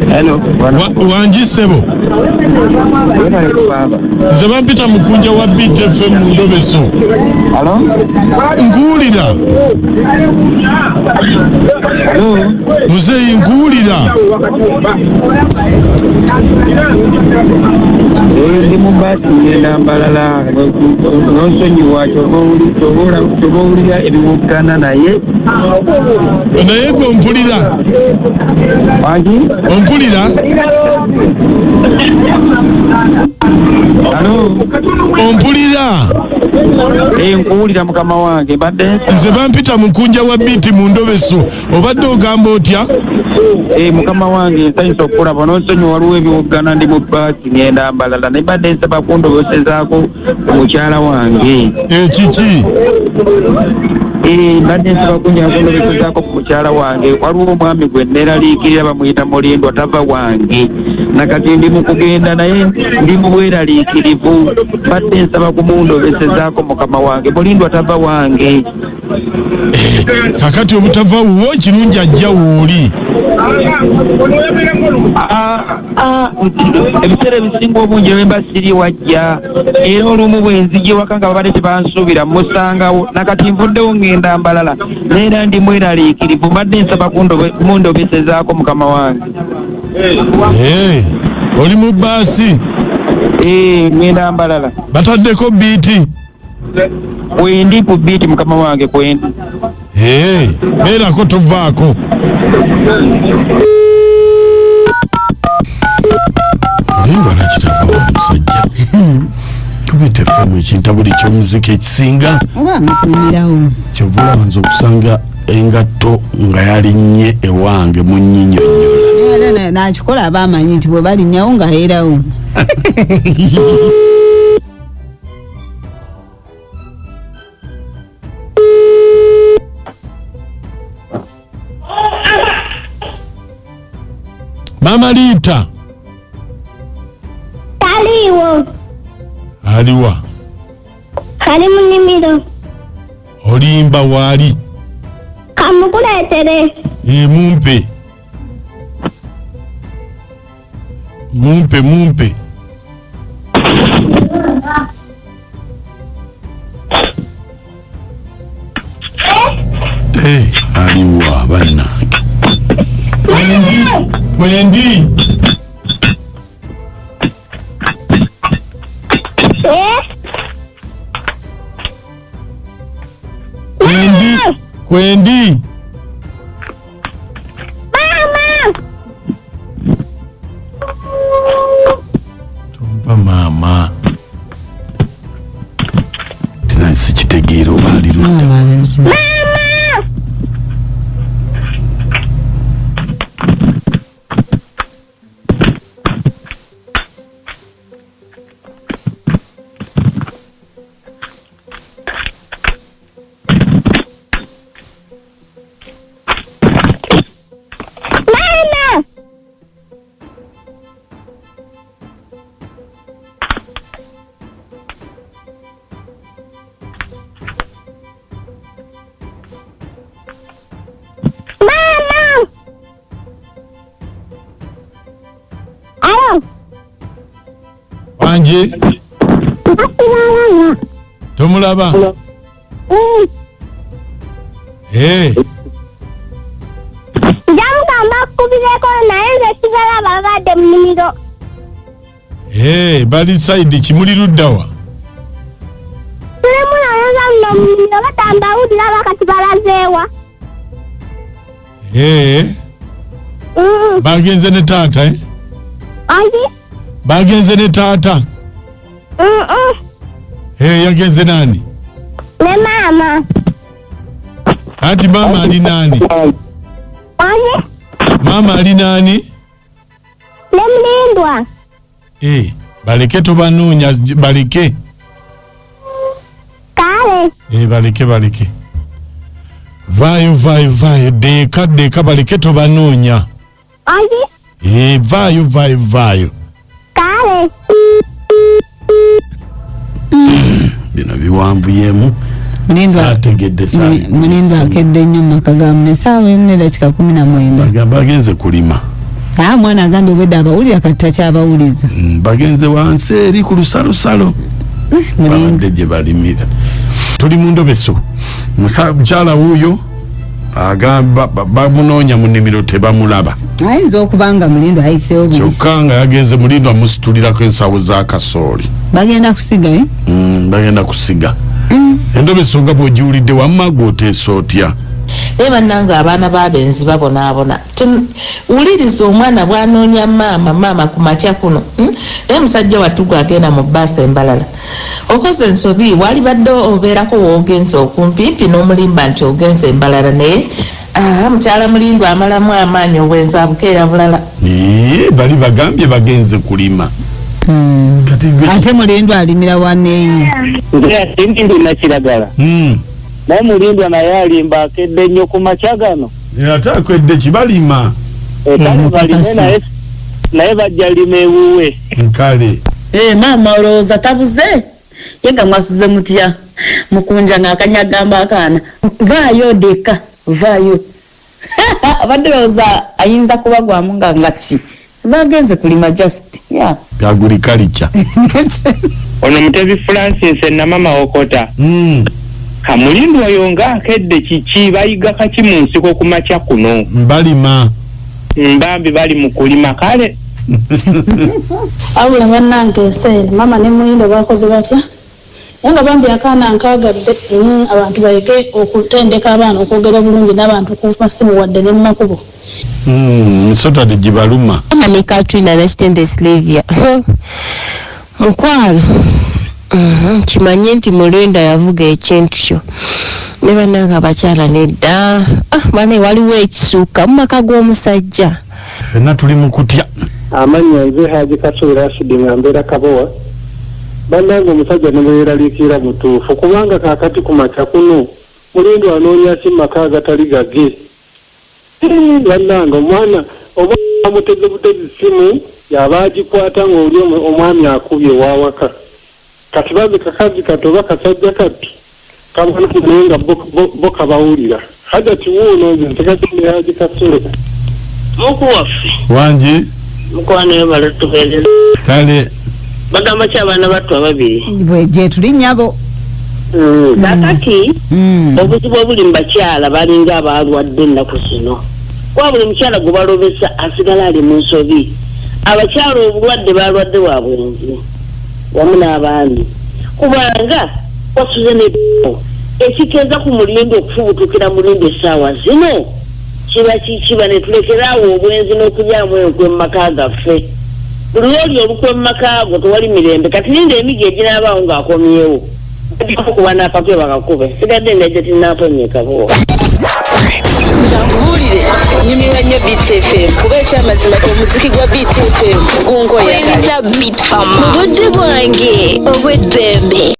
Hello. Wanji sebo. Nze mpita mukunja wa BTFM Ndobeso. Hello. Ngulira. Hello. Muzeyi ngulira. Ndi mubati ngenda mbalala nonsonyi wacho tobulira ebiwukana naye gwe ompulira wangi ompulira alo ompulira nkuwulira mukama wange badde nze bampita mukunja wa biti mu Ndobeso obadde ogamba otya mukama wange nsanyusa okulaba nonsonyi waliwo ebiwugana ndi mu bbaasi ngenda mbalala naye badde nsaba kundobesezaako mukyala wange kiki badde nsaba kundobesezaako ku mukyala wange waliwo omwami gwe neeraliikirira bamuyita Mulindwa tava wange nakati ndi mu kugenda naye ndi mu bweraliikirivu badde nsaba kumundobesezaako mukama wange Mulindwa tava wange kakati obutava wuwo kirungi ajja wooli ebiseera ebisinga obungi wemba siri wajja era olumu bwenzijja ewaka nga babadde tebansuubira musangawo nakati nvuddewo ngenda mbalala neera ndi mweraliikirivu badde nsaba kumundobesezaako mukama wange oli mu bbaasi ngenda mbalala bataddeko biiti kwendi ku biiti mukama wange kwendi beerako tovaako Mulindwa nakitava omusajja tubete femu ekintabuli ky'omuzika ekisinga kyova olanza okusanga engatto nga yalinnye ewange mu nnyinyonnyola nakikola aba amanyi nti bwe balinnyawo nga yeerawo Mama Lita aliwa ali mu nnimiro olimba waali kamukuleetere mumpe aliwa bannange Wendi Kwendi Tomba mama tina sikitegeera oba ali ludda Wanji tomulaba jamugamba kubireko naye nze sigala babadde mu nnimiro bali saidi kimuli luddawa tulemu nayoza muno mu nnimiro batambawulira bakati balazeewa bagenze ne taata anti bagenze ne taata yagenze nani ne maama anti mama ali nani anti mama ali nani ne Mulindwa baleke tobanoonya baleke kale baleke vaayo deeka baleke tobanoonya anti vaayo kale bino biwambuyemu Mulindwa akedde nnyo maka gamu n'essaawa emu n'eddakiika 19. Bagenze kulima. Mwana agambye obwedda abawulira kati takyabawuliza. Bagenze wansi eri ku lusalosalo. Babadde gye balimira. Tuli mu Ndobeso. Mukyala wuuyo agamba bamunoonya mu nnimiro tebamulaba. Ayinza okubanga Mulindwa ayiseewo buyisi. Kyokka nga yagenze Mulindwa amusitulirako ensawo za kasooli. Bagenda kusiga bagenda kusiga. Endobeso nga bw'ogiwulidde wamma gw'oteesa otya? Bannange abaana b'abenzi babonaabona. Wuliriza omwana bw'anoonya maama ku makya kuno. Naye musajja wattu gw'agenda mu bbaasa embalala. Okoze ensobi wali badde obeerako w'ogenze okumpimpi n'omulimba nti ogenze embalala naye mukyala Mulindwa amalamu amaanyi obwenzi abukeera bulala. Bali bagambye bagenze kulima. Ate Mulindwa alimira waneeyi. Ndi nakiragala. Naye Mulindwa naye alimba akedde nnyo ku makya gano. Ate akedde kibalima. Kale balime naye bajja lima ewuwe. Kale. Maama olowooza tabuze? Yenga mwasuze mutya mukunja ng'akanyagamba akaana. Vaayo deka, vaayo. Abadde lowooza ayinza kuba gwamu nga ki? Bagenze kulima just. Agriculture. Ono Mutebi Francis Namama Okota. Mulindwa yonga akedde kiki bayiga kaki mu nsiko ku makya kuno. Balima. Mbambi bali mu kulima kale. Awula bannange sene mama ne Mulindwa bakoze batya? Yanga bambi akaana nkaagadde abantu bayige okutendeka abaana okwogera bulungi n'abantu ku masimu wadde ne mu makubo. Nsota de Jibaluma. Mama Katrina Restende Slavia. Mukwalo. Kimanye nti Mulindwa yavuga ekintu kyo. Ne bannange abakyala nedda. Bane waliwo ekisuuka mu maka g'omusajja. Fenna tuli mu kutya. Amannya nze Haji Kasula Rashid Ngambera Kabowa. Bannange omusajja ne beeraliikira mutuufu kubanga kaakati ku makya kuno Mulindwa anoonya ki maka agatali gage. Bannange omwana oba amuteze butezi simu yaba agikwata ng'oli omwami akubye wawaka. Kati baze kakazi katoba kasajja kati kabona kumenga boka bawulira hajati wuno ntekadde Haji Kasula muku waffe wanji mukwana yo balatubeereza kale bagamba ky'abaana battu ababiri gye tuli nnyabo. Kakati obuzibu obuli mu bakyala balinga abalwadde ennaku zino kwa buli mukyala gwe balobesa asigala ali mu nsobi. Abakyala obulwadde balwadde bwa bwenzi wamu n'abaami kubanga wasuze n'ebbo ekiteeza ku Mulindwa okufubutukira Mulindwa essaawa zino kiba kikiba ne tulekeraawo obwenzi n'okulyamu enkwe mu maka gaffe. Buli lwoli olukwe mu maka ago tewali mirembe kati ninda emigi eginaabaawo ng'akomyewo kuba n'akapya bakakube sigadde ng'ejja tinaaponye Kabowa. Nkubuulire nyumirwa nnyo Beat FM kuba ekyamazima omuziki gwa Beat FM gungoya. Mu budde bwange obw'eddembe.